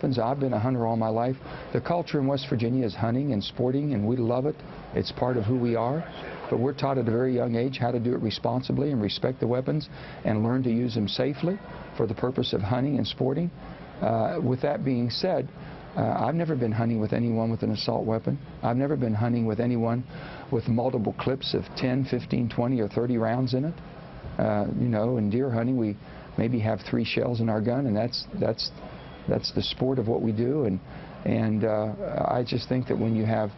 weapons. I've been a hunter all my life. The culture in West Virginia is hunting and sporting, and we love it. It's part of who we are. But we're taught at a very young age how to do it responsibly and respect the weapons and learn to use them safely for the purpose of hunting and sporting. With that being said, I've never been hunting with anyone with an assault weapon. I've never been hunting with anyone with multiple clips of 10, 15, 20, or 30 rounds in it. You know, in deer hunting, we maybe have 3 shells in our gun, and that's the sport of what we do. And I just think that when you have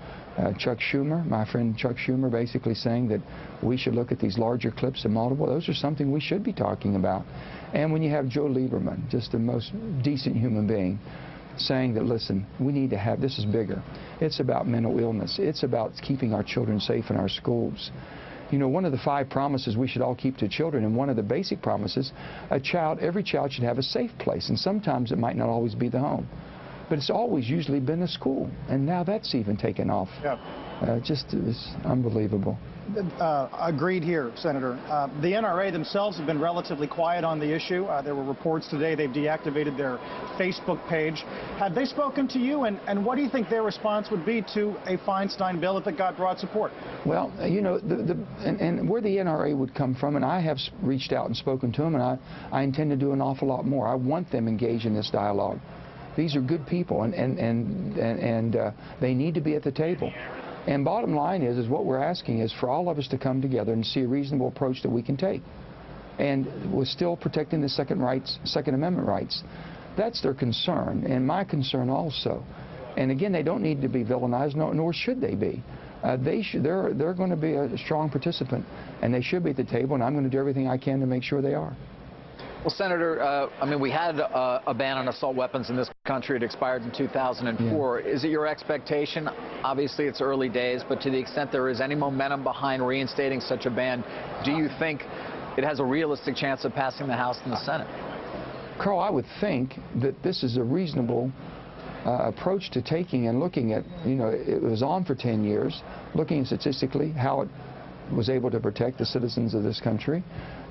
Chuck Schumer, my friend Chuck Schumer, basically saying that we should look at these larger clips and multiple, those are something we should be talking about. And when you have Joe Lieberman, just the most decent human being, saying that, listen, we need to have, this is bigger. It's about mental illness. It's about keeping our children safe in our schools. You know, one of the 5 promises we should all keep to children, and one of the basic promises, every child should have a safe place, and sometimes it might not always be the home. But it's always usually been a school, and now that's even taken off. Yeah. It's unbelievable. Agreed here, Senator. The NRA themselves have been relatively quiet on the issue. There were reports today they've deactivated their Facebook page. Have they spoken to you, and what do you think their response would be to a Feinstein bill if it got broad support? Well, you know, and where the NRA would come from, and I have reached out and spoken to them, and I intend to do an awful lot more. I want them engaged in this dialogue. These are good people, and they need to be at the table. And bottom line is what we're asking is for all of us to come together and see a reasonable approach that we can take. And we're still protecting the Second Amendment rights. That's their concern, and my concern also. And again, they don't need to be villainized, nor should they be. They're going to be a strong participant, and they should be at the table, and I'm going to do everything I can to make sure they are. Well, Senator, I mean, we had a ban on assault weapons in this country. It expired in 2004. Yeah. Is it your expectation? Obviously, it's early days, but to the extent there is any momentum behind reinstating such a ban, do you think it has a realistic chance of passing the House and the Senate? Carl, I would think that this is a reasonable approach to taking and looking at, you know, it was on for 10 years, looking statistically how it was able to protect the citizens of this country.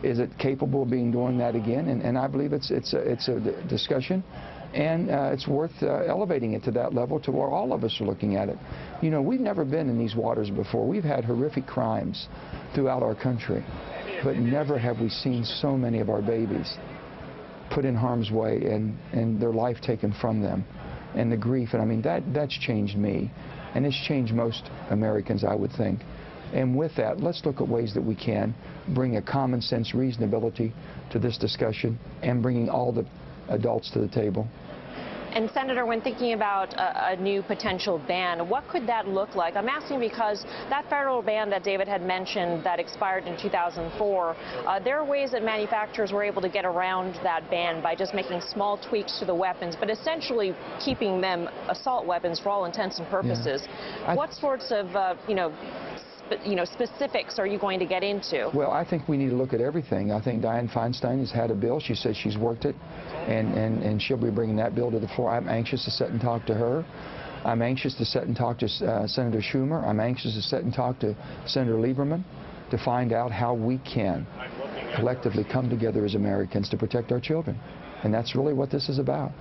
Is it capable of doing that again? And I believe it's a discussion, and it's worth elevating it to that level to where all of us are looking at it. You know, we've never been in these waters before. We've had horrific crimes throughout our country, but never have we seen so many of our babies put in harm's way and their life taken from them, and the grief. And I mean, that's changed me, and it's changed most Americans, I would think. And with that, let's look at ways that we can bring a common sense reasonability to this discussion and bringing all the adults to the table. And Senator, when thinking about a new potential ban, what could that look like? I'm asking because that federal ban that David had mentioned that expired in 2004, there are ways that manufacturers were able to get around that ban by just making small tweaks to the weapons, but essentially keeping them assault weapons for all intents and purposes. Yeah. What sorts of, specifics are you going to get into? Well, I think we need to look at everything. I think Dianne Feinstein has had a bill. She says she's worked it, and she'll be bringing that bill to the floor. I'm anxious to sit and talk to her. I'm anxious to sit and talk to Senator Schumer. I'm anxious to sit and talk to Senator Lieberman to find out how we can collectively come together as Americans to protect our children. And that's really what this is about.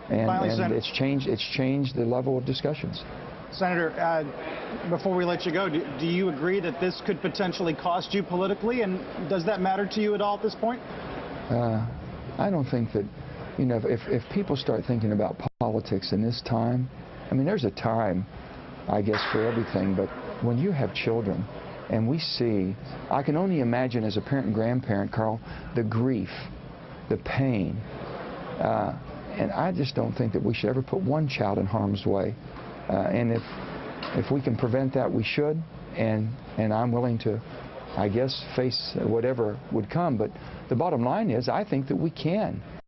And it's changed the level of discussions. Senator, before we let you go, do you agree that this could potentially cost you politically, and does that matter to you at all at this point? I don't think that, you know, if people start thinking about politics in this time, I mean, there's a time, I guess, for everything, but when you have children, and we see, I can only imagine as a parent and grandparent, Carl, the grief, the pain, and I just don't think that we should ever put one child in harm's way. And if we can prevent that, we should, and I'm willing to, I guess, face whatever would come. But the bottom line is, I think that we can.